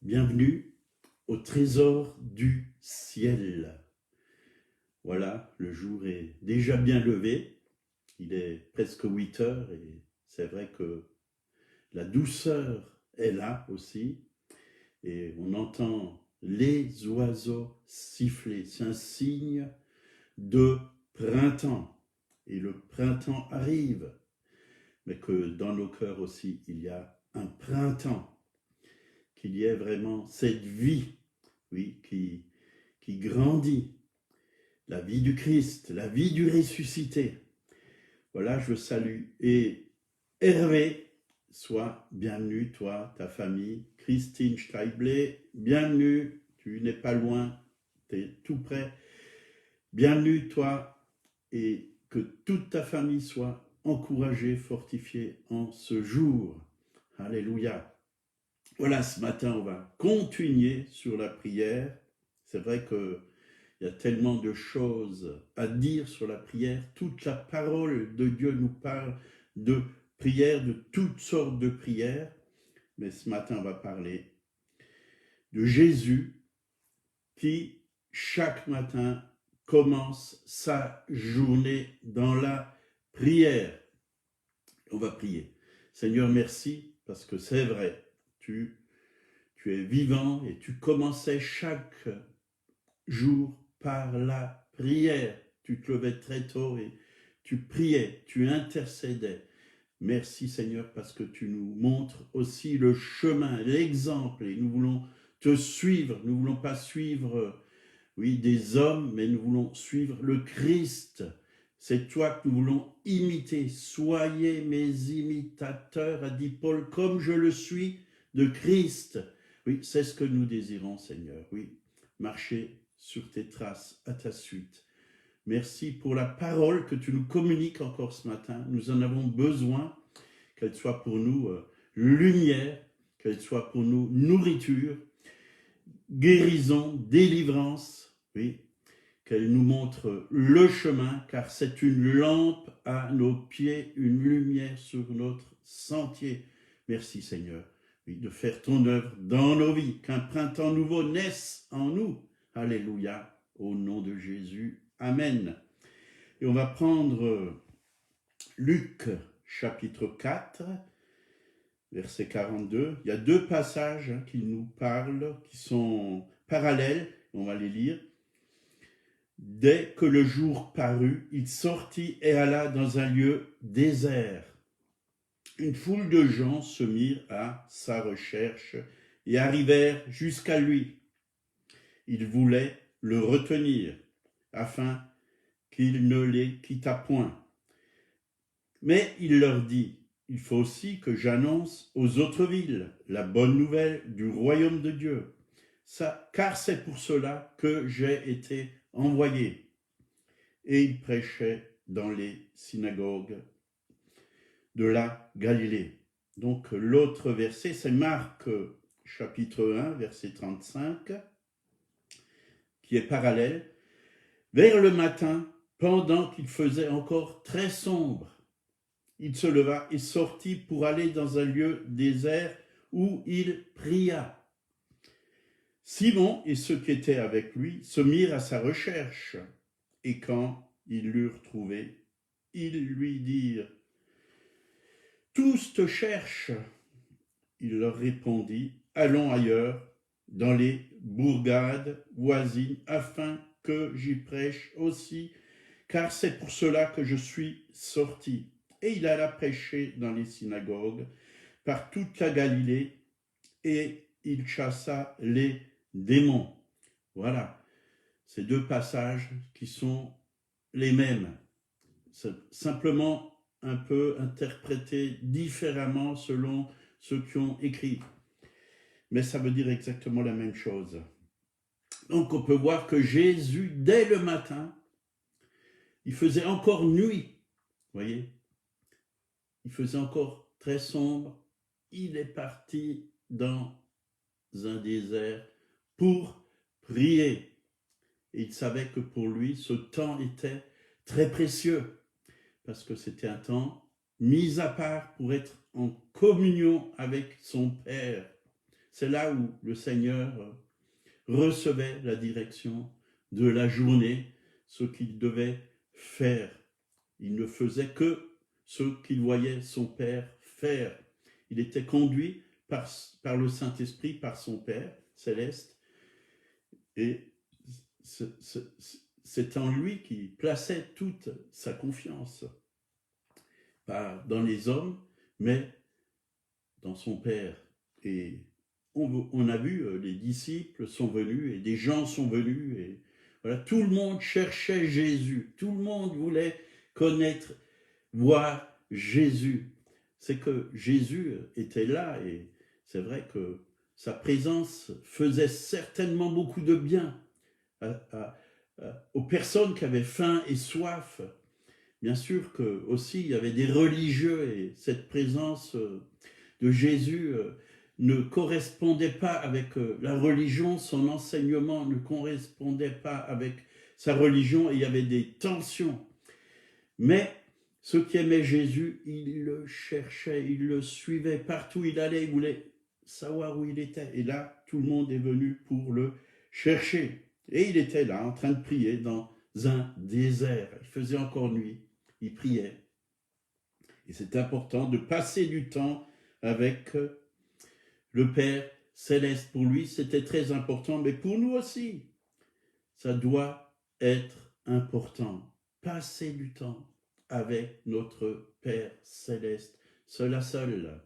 Bienvenue au trésor du ciel. Voilà, le jour est déjà bien levé, il est presque 8 heures et c'est vrai que la douceur est là aussi et on entend les oiseaux siffler. C'est un signe de printemps et le printemps arrive, mais que dans nos cœurs aussi il y a un printemps, qu'il y ait vraiment cette vie, oui, qui grandit, la vie du Christ, la vie du ressuscité. Voilà, je salue. Et Hervé, sois bienvenue, toi, ta famille. Christine Steiblé, bienvenue, tu n'es pas loin, tu es tout près. Bienvenue, toi, et que toute ta famille soit encouragée, fortifiée en ce jour. Alléluia. Voilà, ce matin, on va continuer sur la prière. C'est vrai qu'il y a tellement de choses à dire sur la prière. Toute la parole de Dieu nous parle de prière, de toutes sortes de prières. Mais ce matin, on va parler de Jésus qui, chaque matin, commence sa journée dans la prière. On va prier. Seigneur, merci, parce que c'est vrai, tu es vivant et tu commençais chaque jour par la prière. Tu te levais très tôt et tu priais, tu intercédais. Merci Seigneur parce que tu nous montres aussi le chemin, l'exemple et nous voulons te suivre. Nous ne voulons pas suivre, oui, des hommes, mais nous voulons suivre le Christ. C'est toi que nous voulons imiter. Soyez mes imitateurs, a dit Paul, comme je le suis de Christ. Oui, c'est ce que nous désirons, Seigneur. Oui, marcher sur tes traces, à ta suite. Merci pour la parole que tu nous communiques encore ce matin. Nous en avons besoin, qu'elle soit pour nous lumière, qu'elle soit pour nous nourriture, guérison, délivrance, oui, qu'elle nous montre le chemin, car c'est une lampe à nos pieds, une lumière sur notre sentier. Merci Seigneur, oui, de faire ton œuvre dans nos vies, qu'un printemps nouveau naisse en nous. Alléluia, au nom de Jésus. Amen. Et on va prendre Luc chapitre 4, verset 42. Il y a deux passages qui nous parlent, qui sont parallèles. On va les lire. Dès que le jour parut, il sortit et alla dans un lieu désert. Une foule de gens se mirent à sa recherche et arrivèrent jusqu'à lui. Ils voulaient le retenir, afin qu'il ne les quittât point. Mais il leur dit, il faut aussi que j'annonce aux autres villes la bonne nouvelle du royaume de Dieu, car c'est pour cela que j'ai été envoyé. Et il prêchait dans les synagogues de la Galilée. Donc l'autre verset, c'est Marc chapitre 1, verset 35, qui est parallèle. Vers le matin, pendant qu'il faisait encore très sombre, il se leva et sortit pour aller dans un lieu désert où il pria. Simon et ceux qui étaient avec lui se mirent à sa recherche. Et quand ils l'eurent trouvé, ils lui dirent « Tous te cherchent !» Il leur répondit « Allons ailleurs, dans les bourgades voisines, afin que j'y prêche aussi, car c'est pour cela que je suis sorti. » Et il alla prêcher dans les synagogues, par toute la Galilée, et il chassa les démons. Voilà. Ces deux passages qui sont les mêmes, simplement un peu interprétés différemment selon ceux qui ont écrit. Mais ça veut dire exactement la même chose. Donc on peut voir que Jésus, dès le matin, il faisait encore nuit, voyez, il faisait encore très sombre, il est parti dans un désert pour prier. Et il savait que pour lui, ce temps était très précieux, parce que c'était un temps mis à part pour être en communion avec son Père. c'est là où le Seigneur recevait la direction de la journée, ce qu'il devait faire. Il ne faisait que ce qu'il voyait son Père faire. Il était conduit par le Saint-Esprit, par son Père céleste, et c'est en lui qu'il plaçait toute sa confiance, pas dans les hommes, mais dans son Père. Et on a vu, les disciples sont venus, et des gens sont venus, et voilà, tout le monde cherchait Jésus, tout le monde voulait connaître, voir Jésus. C'est que Jésus était là, et c'est vrai que sa présence faisait certainement beaucoup de bien aux personnes qui avaient faim et soif. Bien sûr que aussi il y avait des religieux, et cette présence de Jésus ne correspondait pas avec la religion, son enseignement ne correspondait pas avec sa religion, et il y avait des tensions. Mais ceux qui aimaient Jésus, ils le cherchaient, ils le suivaient partout où il allait, ils voulaient savoir où il était. Et là, tout le monde est venu pour le chercher. Et il était là, en train de prier dans un désert. Il faisait encore nuit, il priait. Et c'est important de passer du temps avec le Père céleste. Pour lui, c'était très important, mais pour nous aussi, ça doit être important. Passer du temps avec notre Père céleste. Cela seul,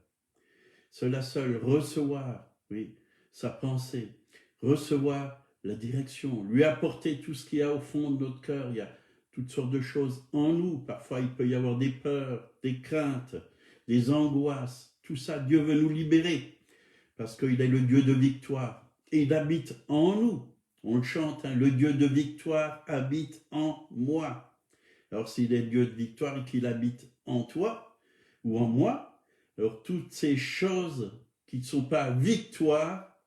recevoir, oui, sa pensée, recevoir la direction, lui apporter tout ce qu'il y a au fond de notre cœur. Il y a toutes sortes de choses en nous. Parfois, il peut y avoir des peurs, des craintes, des angoisses. Tout ça, Dieu veut nous libérer parce qu'il est le Dieu de victoire et il habite en nous. On le chante, hein, le Dieu de victoire habite en moi. Alors, s'il est Dieu de victoire et qu'il habite en toi ou en moi, alors toutes ces choses qui ne sont pas victoire,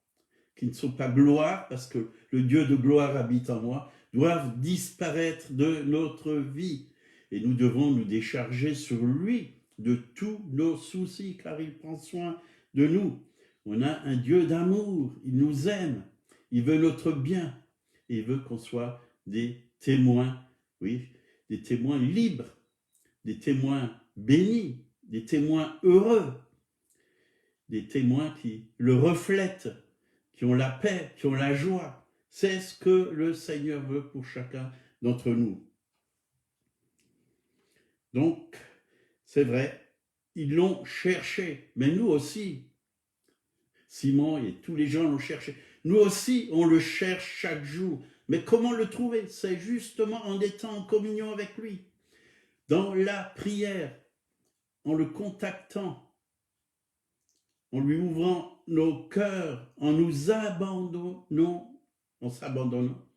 qui ne sont pas gloire, parce que le Dieu de gloire habite en moi, doivent disparaître de notre vie. Et nous devons nous décharger sur lui de tous nos soucis, car il prend soin de nous. On a un Dieu d'amour, il nous aime, il veut notre bien, et il veut qu'on soit des témoins, oui, des témoins libres, des témoins bénis, des témoins heureux, des témoins qui le reflètent, qui ont la paix, qui ont la joie. C'est ce que le Seigneur veut pour chacun d'entre nous. Donc, c'est vrai, ils l'ont cherché, mais nous aussi. Simon et tous les gens l'ont cherché. Nous aussi, on le cherche chaque jour. Mais comment le trouver? C'est justement en étant en communion avec lui, dans la prière, en le contactant, en lui ouvrant nos cœurs, en nous abandonnant, en s'abandonnant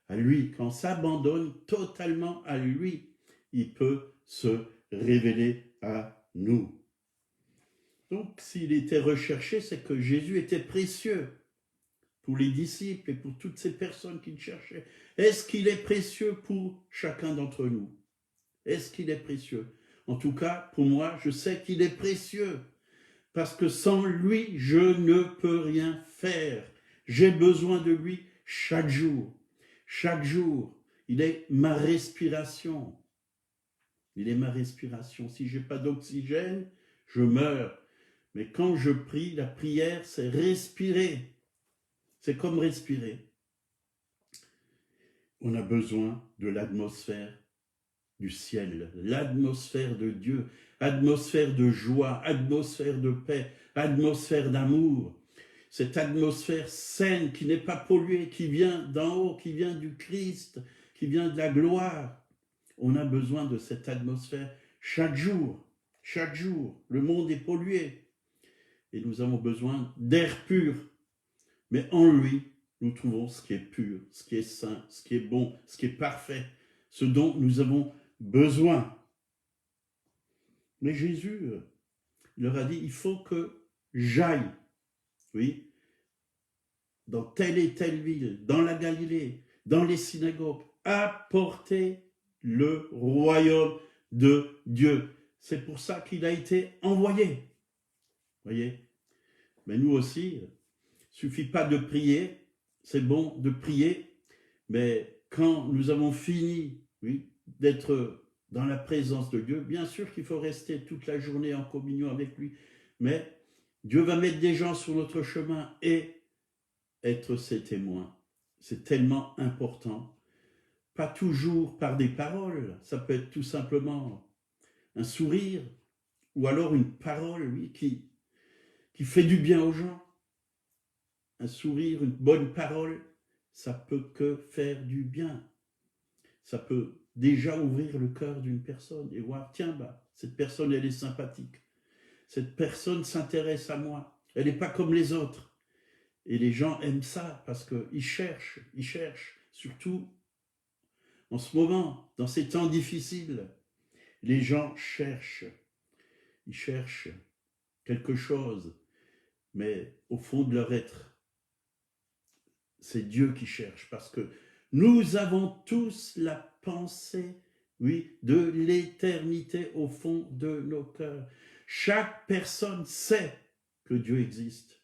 à lui. Quand on s'abandonne totalement à lui, il peut se révéler à nous. Donc, s'il était recherché, c'est que Jésus était précieux pour les disciples et pour toutes ces personnes qui le cherchaient. Est-ce qu'il est précieux pour chacun d'entre nous? Est-ce qu'il est précieux? En tout cas, pour moi, je sais qu'il est précieux. Parce que sans lui, je ne peux rien faire. J'ai besoin de lui chaque jour. Chaque jour, il est ma respiration. Il est ma respiration. Si je n'ai pas d'oxygène, je meurs. Mais quand je prie, la prière, c'est respirer. C'est comme respirer. On a besoin de l'atmosphère du ciel, l'atmosphère de Dieu, atmosphère de joie, atmosphère de paix, atmosphère d'amour. Cette atmosphère saine qui n'est pas polluée, qui vient d'en haut, qui vient du Christ, qui vient de la gloire. On a besoin de cette atmosphère chaque jour. Chaque jour, le monde est pollué. Et nous avons besoin d'air pur. Mais en lui, nous trouvons ce qui est pur, ce qui est sain, ce qui est bon, ce qui est parfait, ce dont nous avons besoin. Mais Jésus leur a dit, il faut que j'aille, oui, dans telle et telle ville, dans la Galilée, dans les synagogues, apporter le royaume de Dieu. C'est pour ça qu'il a été envoyé. Voyez? Mais nous aussi, suffit pas de prier, c'est bon de prier, mais quand nous avons fini, oui, d'être dans la présence de Dieu, bien sûr qu'il faut rester toute la journée en communion avec lui, mais Dieu va mettre des gens sur notre chemin et être ses témoins. C'est tellement important. Pas toujours par des paroles, ça peut être tout simplement un sourire ou alors une parole, oui, qui fait du bien aux gens. Un sourire, une bonne parole, ça peut que faire du bien. Ça peut déjà ouvrir le cœur d'une personne et voir, tiens, bah, cette personne, elle est sympathique. Cette personne s'intéresse à moi. Elle n'est pas comme les autres. Et les gens aiment ça parce qu'ils cherchent, surtout en ce moment, dans ces temps difficiles. Les gens cherchent, ils cherchent quelque chose, mais au fond de leur être, c'est Dieu qui cherche, parce que nous avons tous la pensée, oui, de l'éternité au fond de nos cœurs. Chaque personne sait que Dieu existe,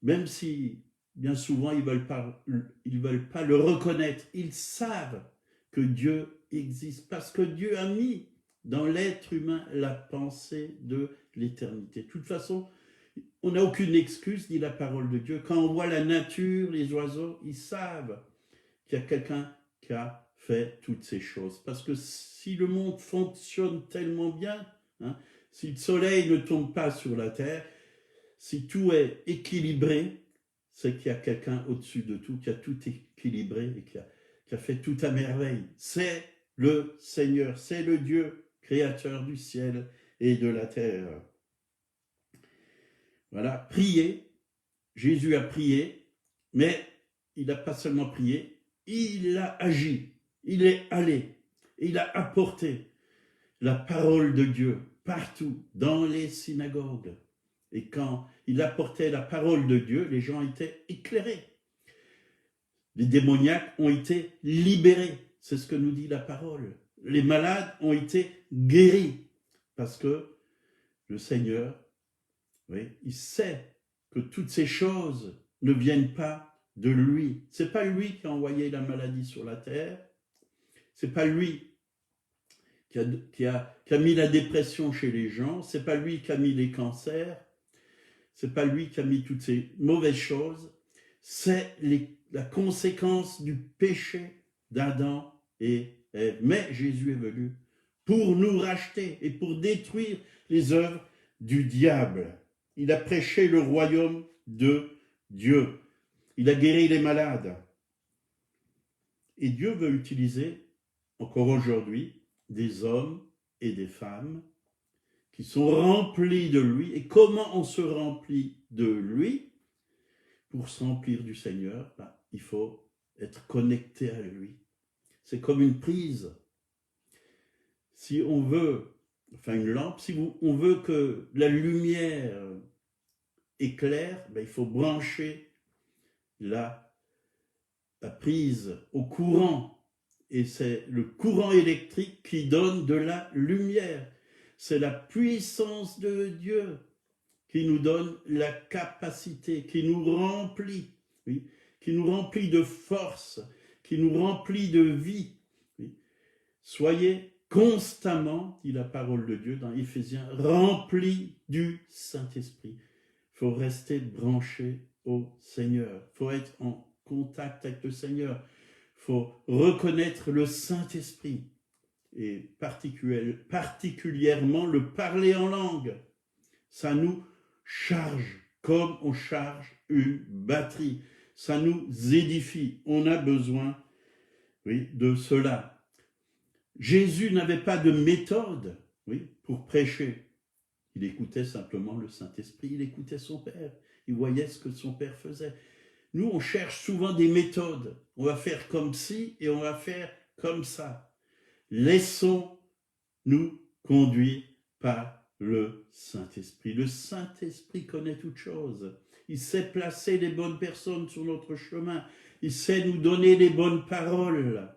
même si bien souvent ils veulent pas le reconnaître. Ils savent que Dieu existe, parce que Dieu a mis dans l'être humain la pensée de l'éternité. De toute façon, on n'a aucune excuse, dit la parole de Dieu. Quand on voit la nature, les oiseaux, ils savent qu'il y a quelqu'un qui a fait toutes ces choses. Parce que si le monde fonctionne tellement bien, hein, si le soleil ne tombe pas sur la terre, si tout est équilibré, c'est qu'il y a quelqu'un au-dessus de tout, qui a tout équilibré et qui a fait tout à merveille. C'est le Seigneur, c'est le Dieu créateur du ciel et de la terre. Voilà, prier. Jésus a prié, mais il n'a pas seulement prié, il a agi, il est allé, il a apporté la parole de Dieu partout, dans les synagogues. Et quand il apportait la parole de Dieu, les gens étaient éclairés. Les démoniaques ont été libérés, c'est ce que nous dit la parole. Les malades ont été guéris, parce que le Seigneur, oui, il sait que toutes ces choses ne viennent pas de lui. C'est pas lui qui a envoyé la maladie sur la terre. C'est pas lui qui a mis la dépression chez les gens. C'est pas lui qui a mis les cancers. C'est pas lui qui a mis toutes ces mauvaises choses. C'est la conséquence du péché d'Adam et Ève. Mais Jésus est venu pour nous racheter et pour détruire les œuvres du diable. Il a prêché le royaume de Dieu. Il a guéri les malades. Et Dieu veut utiliser, encore aujourd'hui, des hommes et des femmes qui sont remplis de lui. Et comment on se remplit de lui? Pour se remplir du Seigneur, il faut être connecté à lui. C'est comme une prise. Si on veut, enfin une lampe, si on veut que la lumière éclaire, il faut brancher la prise au courant. Et c'est le courant électrique qui donne de la lumière. C'est la puissance de Dieu qui nous donne la capacité, qui nous remplit, oui, qui nous remplit de force, qui nous remplit de vie. Oui. Soyez constamment, dit la parole de Dieu dans Éphésiens, remplis du Saint-Esprit. Il faut rester branché au Seigneur. Il faut être en contact avec le Seigneur. Il faut reconnaître le Saint-Esprit et particulièrement le parler en langue. Ça nous charge comme on charge une batterie. Ça nous édifie. On a besoin, oui, de cela. Jésus n'avait pas de méthode, oui, pour prêcher. Il écoutait simplement le Saint-Esprit, il écoutait son Père, il voyait ce que son Père faisait. Nous, on cherche souvent des méthodes. On va faire comme ci et on va faire comme ça. Laissons-nous conduire par le Saint-Esprit. Le Saint-Esprit connaît toutes choses. Il sait placer les bonnes personnes sur notre chemin. Il sait nous donner les bonnes paroles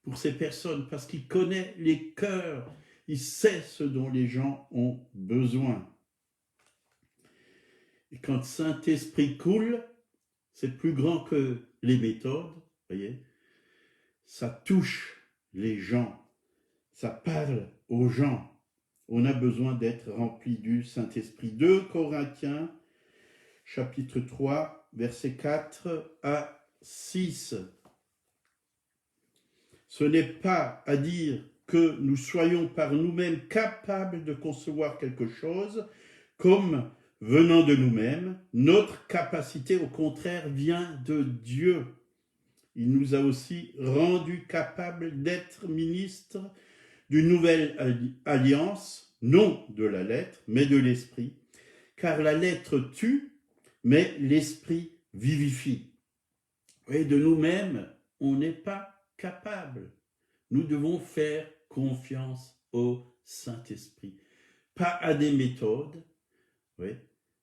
pour ces personnes parce qu'il connaît les cœurs. Il sait ce dont les gens ont besoin. Et quand le Saint-Esprit coule, c'est plus grand que les méthodes, voyez. Ça touche les gens, ça parle aux gens. On a besoin d'être rempli du Saint-Esprit. 2 Corinthiens, chapitre 3, versets 4 à 6. Ce n'est pas à dire que nous soyons par nous-mêmes capables de concevoir quelque chose comme venant de nous-mêmes. Notre capacité, au contraire, vient de Dieu. Il nous a aussi rendus capables d'être ministres d'une nouvelle alliance, non de la lettre, mais de l'esprit. Car la lettre tue, mais l'esprit vivifie. Et de nous-mêmes, on n'est pas capable. Nous devons faire confiance au Saint-Esprit. Pas à des méthodes, oui,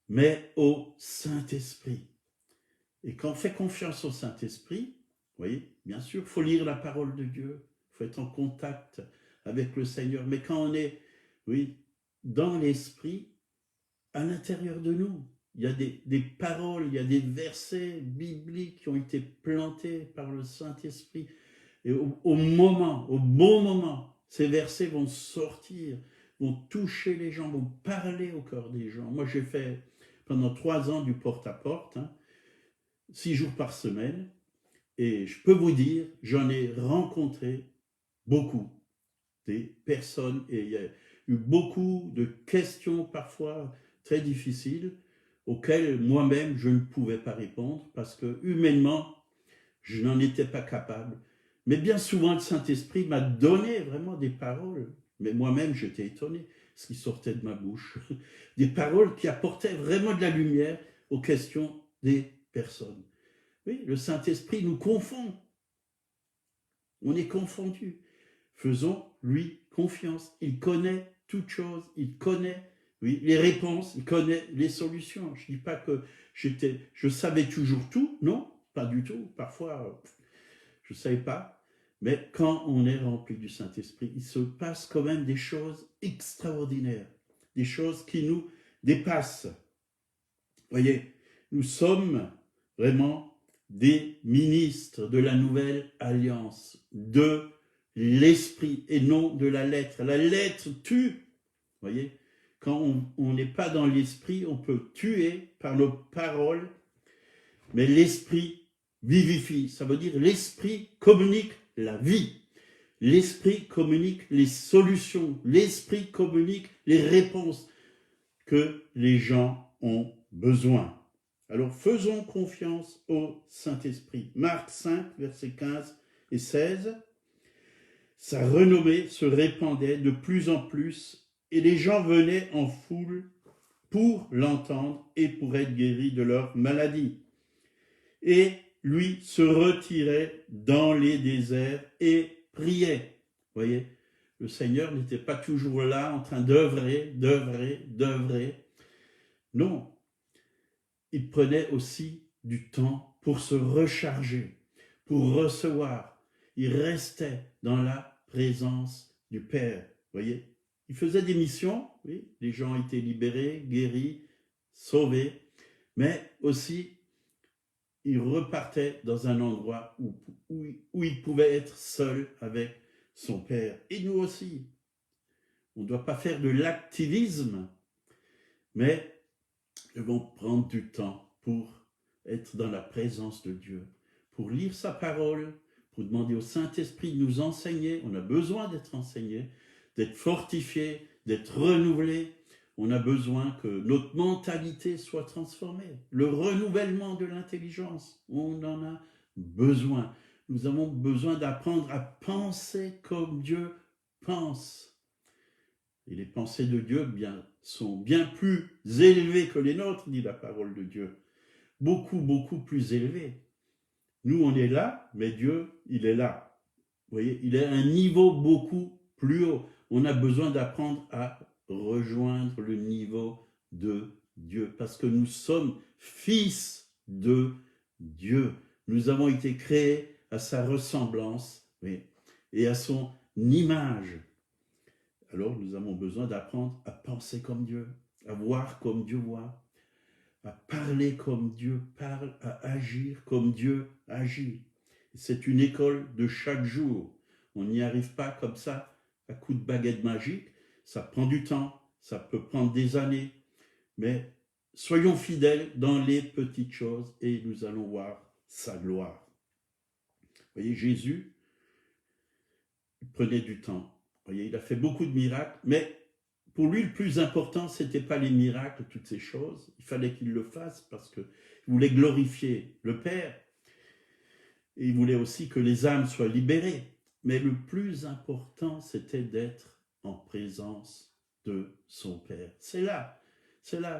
mais au Saint-Esprit. Et quand on fait confiance au Saint-Esprit, vous voyez, bien sûr, il faut lire la parole de Dieu, il faut être en contact avec le Seigneur. Mais quand on est, oui, dans l'Esprit, à l'intérieur de nous, il y a des paroles, il y a des versets bibliques qui ont été plantés par le Saint-Esprit. Et au bon moment, ces versets vont sortir, vont toucher les gens, vont parler au cœur des gens. Moi, j'ai fait pendant 3 ans du porte-à-porte, 6 jours par semaine, et je peux vous dire, j'en ai rencontré beaucoup des personnes, et il y a eu beaucoup de questions parfois très difficiles, auxquelles moi-même je ne pouvais pas répondre, parce que humainement, je n'en étais pas capable. Mais bien souvent, le Saint-Esprit m'a donné vraiment des paroles. Mais moi-même, j'étais étonné, ce qui sortait de ma bouche. Des paroles qui apportaient vraiment de la lumière aux questions des personnes. Oui, le Saint-Esprit nous confond. On est confondus. Faisons-lui confiance. Il connaît toutes choses. Il connaît, oui, les réponses. Il connaît les solutions. Je ne dis pas que je savais toujours tout. Non, pas du tout. Parfois, je ne savais pas. Mais quand on est rempli du Saint-Esprit, il se passe quand même des choses extraordinaires, des choses qui nous dépassent. Voyez, nous sommes vraiment des ministres de la nouvelle alliance, de l'esprit et non de la lettre. La lettre tue. Voyez, quand on n'est pas dans l'esprit, on peut tuer par nos paroles, mais l'esprit vivifie. Ça veut dire l'esprit communique la vie. L'esprit communique les solutions. L'esprit communique les réponses que les gens ont besoin. Alors faisons confiance au Saint-Esprit. Marc 5, versets 15 et 16. Sa renommée se répandait de plus en plus et les gens venaient en foule pour l'entendre et pour être guéris de leur maladie. Et lui se retirait dans les déserts et priait. Vous voyez, le Seigneur n'était pas toujours là en train d'œuvrer. Non, il prenait aussi du temps pour se recharger, pour recevoir. Il restait dans la présence du Père. Vous voyez, il faisait des missions, oui, les gens étaient libérés, guéris, sauvés, mais aussi il repartait dans un endroit où il pouvait être seul avec son Père. Et nous aussi, on ne doit pas faire de l'activisme, mais nous devons prendre du temps pour être dans la présence de Dieu, pour lire sa parole, pour demander au Saint-Esprit de nous enseigner. On a besoin d'être enseigné, d'être fortifié, d'être renouvelé. On a besoin que notre mentalité soit transformée. Le renouvellement de l'intelligence, on en a besoin. Nous avons besoin d'apprendre à penser comme Dieu pense. Et les pensées de Dieu sont bien plus élevées que les nôtres, dit la parole de Dieu. Beaucoup plus élevées. Nous, on est là, mais Dieu, il est là. Vous voyez, il est à un niveau beaucoup plus haut. On a besoin d'apprendre à rejoindre le niveau de Dieu, parce que nous sommes fils de Dieu. Nous avons été créés à sa ressemblance, oui, et à son image. Alors nous avons besoin d'apprendre à penser comme Dieu, à voir comme Dieu voit, à parler comme Dieu parle, à agir comme Dieu agit. C'est une école de chaque jour. On n'y arrive pas comme ça, à coup de baguette magique. Ça prend du temps, ça peut prendre des années, mais soyons fidèles dans les petites choses et nous allons voir sa gloire. Vous voyez, Jésus, il prenait du temps. Vous voyez, il a fait beaucoup de miracles, mais pour lui, le plus important, ce n'était pas les miracles, toutes ces choses. Il fallait qu'il le fasse parce qu'il voulait glorifier le Père. Et il voulait aussi que les âmes soient libérées. Mais le plus important, c'était d'être en présence de son Père. C'est là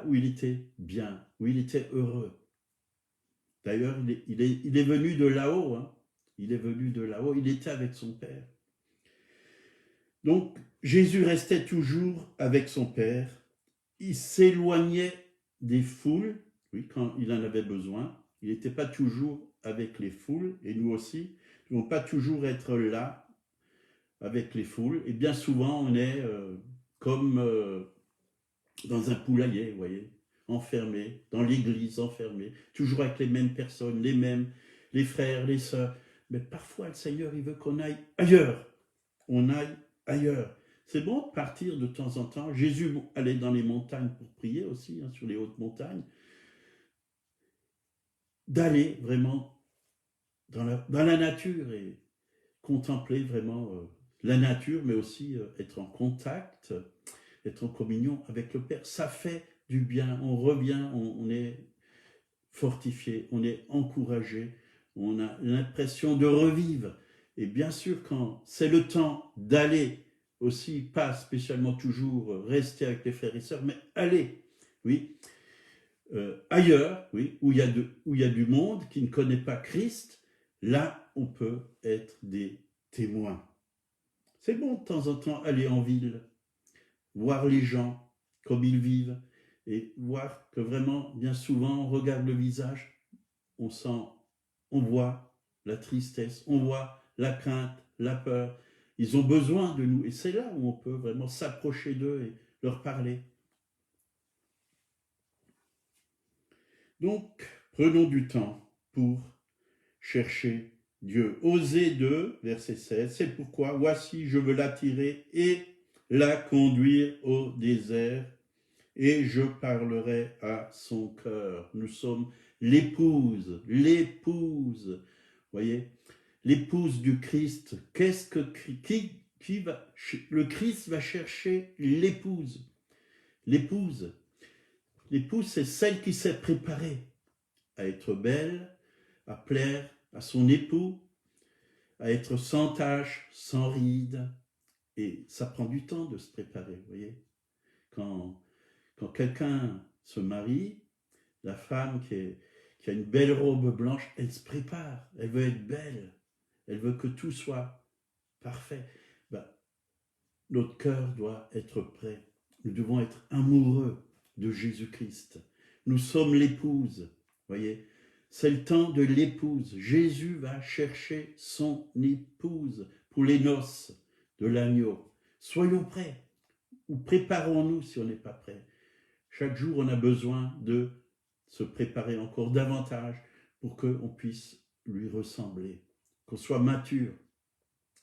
où il était bien, où il était heureux. D'ailleurs, il est venu de là-haut. Hein. Il est venu de là-haut, il était avec son Père. Donc, Jésus restait toujours avec son Père. Il s'éloignait des foules, oui, quand il en avait besoin. Il n'était pas toujours avec les foules, et nous aussi, nous ne devons pas toujours être là avec les foules. Et bien souvent, on est comme dans un poulailler, vous voyez, enfermé, dans l'église, enfermé, toujours avec les mêmes personnes, les frères, les sœurs. Mais parfois, le Seigneur, il veut qu'on aille ailleurs. On aille ailleurs. C'est bon de partir de temps en temps. Jésus allait dans les montagnes pour prier aussi, hein, sur les hautes montagnes. D'aller vraiment dans la nature et contempler vraiment la nature, mais aussi être en contact, être en communion avec le Père. Ça fait du bien. On revient, on est fortifié, on est encouragé, on a l'impression de revivre. Et bien sûr, quand c'est le temps d'aller aussi, pas spécialement toujours rester avec les frères et sœurs, mais aller, oui, ailleurs, oui, où il y a du monde qui ne connaît pas Christ, là, on peut être des témoins. C'est bon de temps en temps aller en ville, voir les gens comme ils vivent, et voir que vraiment, bien souvent, on regarde le visage, on sent, on voit la tristesse, on voit la crainte, la peur. Ils ont besoin de nous, et c'est là où on peut vraiment s'approcher d'eux et leur parler. Donc, prenons du temps pour chercher Dieu. Osez 2, verset 16, c'est pourquoi, voici, je veux l'attirer et la conduire au désert, et je parlerai à son cœur. Nous sommes l'épouse, voyez, l'épouse du Christ. Qu'est-ce que le Christ va chercher l'épouse. L'épouse, c'est celle qui s'est préparée à être belle, à plaire à son époux, à être sans tache, sans rides. Et ça prend du temps de se préparer, vous voyez. Quand quelqu'un se marie, la femme qui a une belle robe blanche, elle se prépare, elle veut être belle, elle veut que tout soit parfait. Notre cœur doit être prêt. Nous devons être amoureux de Jésus-Christ. Nous sommes l'épouse, voyez. C'est le temps de l'épouse. Jésus va chercher son épouse pour les noces de l'agneau. Soyons prêts, ou préparons-nous si on n'est pas prêt. Chaque jour, on a besoin de se préparer encore davantage pour qu'on puisse lui ressembler, qu'on soit mature.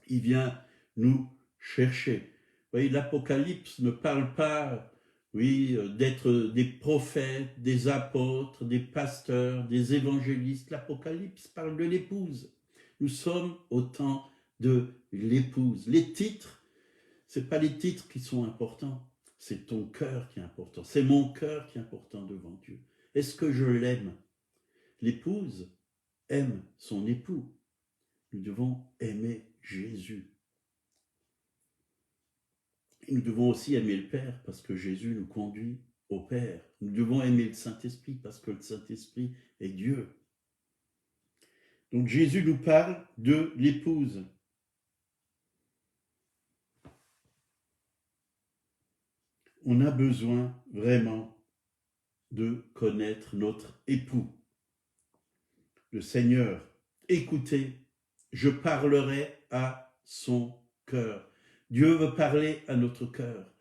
Il vient nous chercher. Vous voyez, l'Apocalypse ne parle pas, oui, d'être des prophètes, des apôtres, des pasteurs, des évangélistes. L'Apocalypse parle de l'épouse. Nous sommes au temps de l'épouse. Les titres, ce n'est pas les titres qui sont importants. C'est ton cœur qui est important. C'est mon cœur qui est important devant Dieu. Est-ce que je l'aime? L'épouse aime son époux. Nous devons aimer Jésus. Et nous devons aussi aimer le Père parce que Jésus nous conduit au Père. Nous devons aimer le Saint-Esprit parce que le Saint-Esprit est Dieu. Donc Jésus nous parle de l'épouse. On a besoin vraiment de connaître notre époux, le Seigneur. Écoutez, je parlerai à son cœur. Dieu veut parler à notre cœur.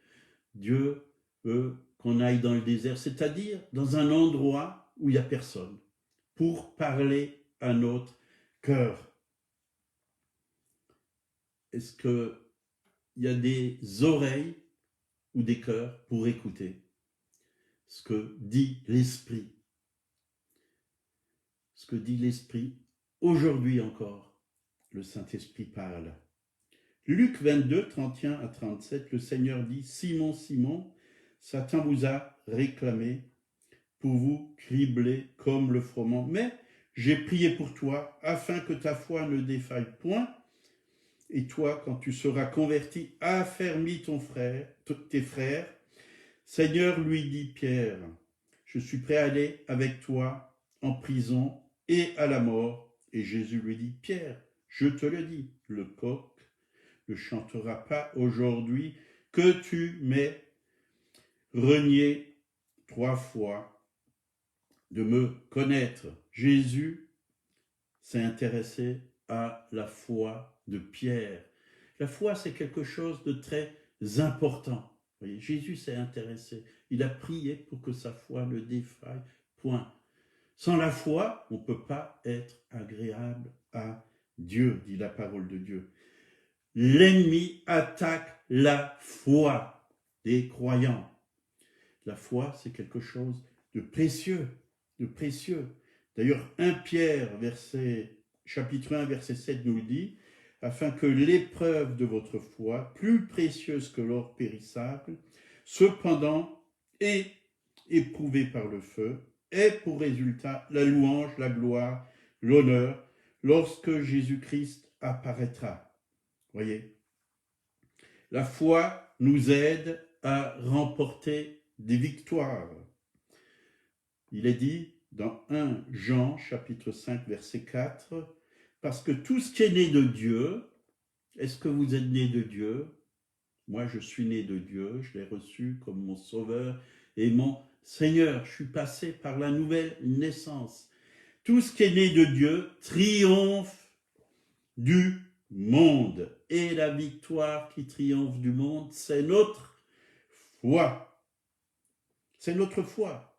Dieu veut qu'on aille dans le désert, c'est-à-dire dans un endroit où il n'y a personne, pour parler à notre cœur. Est-ce qu'il y a des oreilles ou des cœurs pour écouter ce que dit l'Esprit? Ce que dit l'Esprit, aujourd'hui encore, le Saint-Esprit parle. Luc 22, 31 à 37, le Seigneur dit « Simon, Simon, Satan vous a réclamé pour vous cribler comme le froment, mais j'ai prié pour toi afin que ta foi ne défaille point. Et toi, quand tu seras converti, affermis tes frères. Seigneur, lui dit Pierre, je suis prêt à aller avec toi en prison et à la mort. Et Jésus lui dit, Pierre, je te le dis, le coq ne chantera pas aujourd'hui que tu m'aies renié 3 fois de me connaître. Jésus s'est intéressé à la foi de Pierre. La foi, c'est quelque chose de très important. Vous voyez, Jésus s'est intéressé. Il a prié pour que sa foi ne défaille point. Sans la foi, on ne peut pas être agréable à Dieu, dit la parole de Dieu. L'ennemi attaque la foi des croyants. La foi, c'est quelque chose de précieux, de précieux. D'ailleurs, 1 Pierre, chapitre 1, verset 7 nous le dit, afin que l'épreuve de votre foi, plus précieuse que l'or périssable, cependant, est éprouvée par le feu, ait pour résultat la louange, la gloire, l'honneur, lorsque Jésus-Christ apparaîtra. Voyez, la foi nous aide à remporter des victoires. Il est dit dans 1 Jean, chapitre 5, verset 4, parce que tout ce qui est né de Dieu, est-ce que vous êtes né de Dieu? Moi, je suis né de Dieu, je l'ai reçu comme mon sauveur et mon Seigneur. Je suis passé par la nouvelle naissance. Tout ce qui est né de Dieu triomphe du monde. Et la victoire qui triomphe du monde, c'est notre foi. C'est notre foi.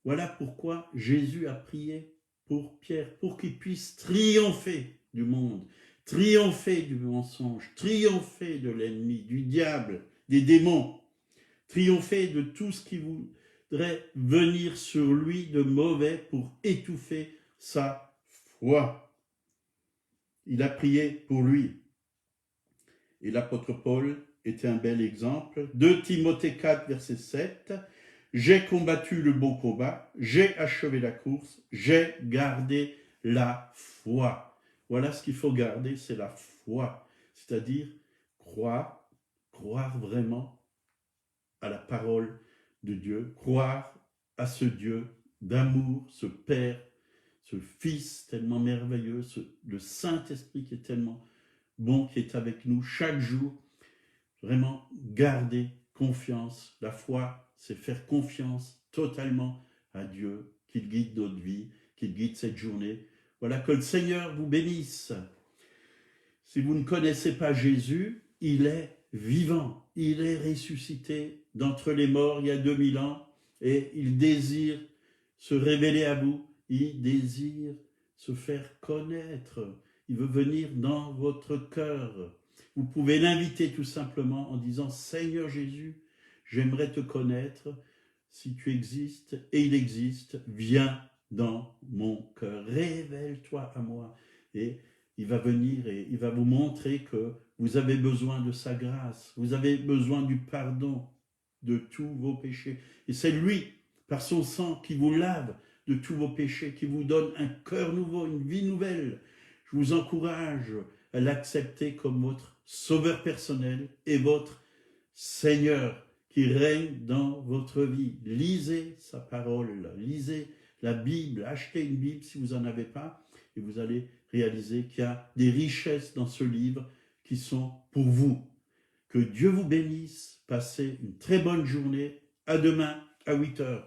Voilà pourquoi Jésus a prié pour Pierre, pour qu'il puisse triompher du monde, triompher du mensonge, triompher de l'ennemi, du diable, des démons, triompher de tout ce qui voudrait venir sur lui de mauvais pour étouffer sa foi. Il a prié pour lui. Et l'apôtre Paul était un bel exemple. 2 Timothée 4, verset 7. J'ai combattu le bon combat, j'ai achevé la course, j'ai gardé la foi. Voilà ce qu'il faut garder, c'est la foi. C'est-à-dire croire vraiment à la parole de Dieu, croire à ce Dieu d'amour, ce Père, ce Fils tellement merveilleux, le Saint-Esprit qui est tellement bon, qui est avec nous chaque jour. Vraiment garder confiance. La foi, c'est faire confiance totalement à Dieu, qu'il guide notre vie, qu'il guide cette journée. Voilà, que le Seigneur vous bénisse. Si vous ne connaissez pas Jésus, il est vivant, il est ressuscité d'entre les morts il y a 2000 ans et il désire se révéler à vous, il désire se faire connaître, il veut venir dans votre cœur. Vous pouvez l'inviter tout simplement en disant « Seigneur Jésus, j'aimerais te connaître, si tu existes, et il existe, viens dans mon cœur, révèle-toi à moi. » Et il va venir et il va vous montrer que vous avez besoin de sa grâce, vous avez besoin du pardon de tous vos péchés. Et c'est lui, par son sang, qui vous lave de tous vos péchés, qui vous donne un cœur nouveau, une vie nouvelle. Je vous encourage à l'accepter comme votre sauveur personnel et votre Seigneur qui règne dans votre vie. Lisez sa parole, lisez la Bible, achetez une Bible si vous n'en avez pas, et vous allez réaliser qu'il y a des richesses dans ce livre qui sont pour vous. Que Dieu vous bénisse, passez une très bonne journée, à demain à 8h.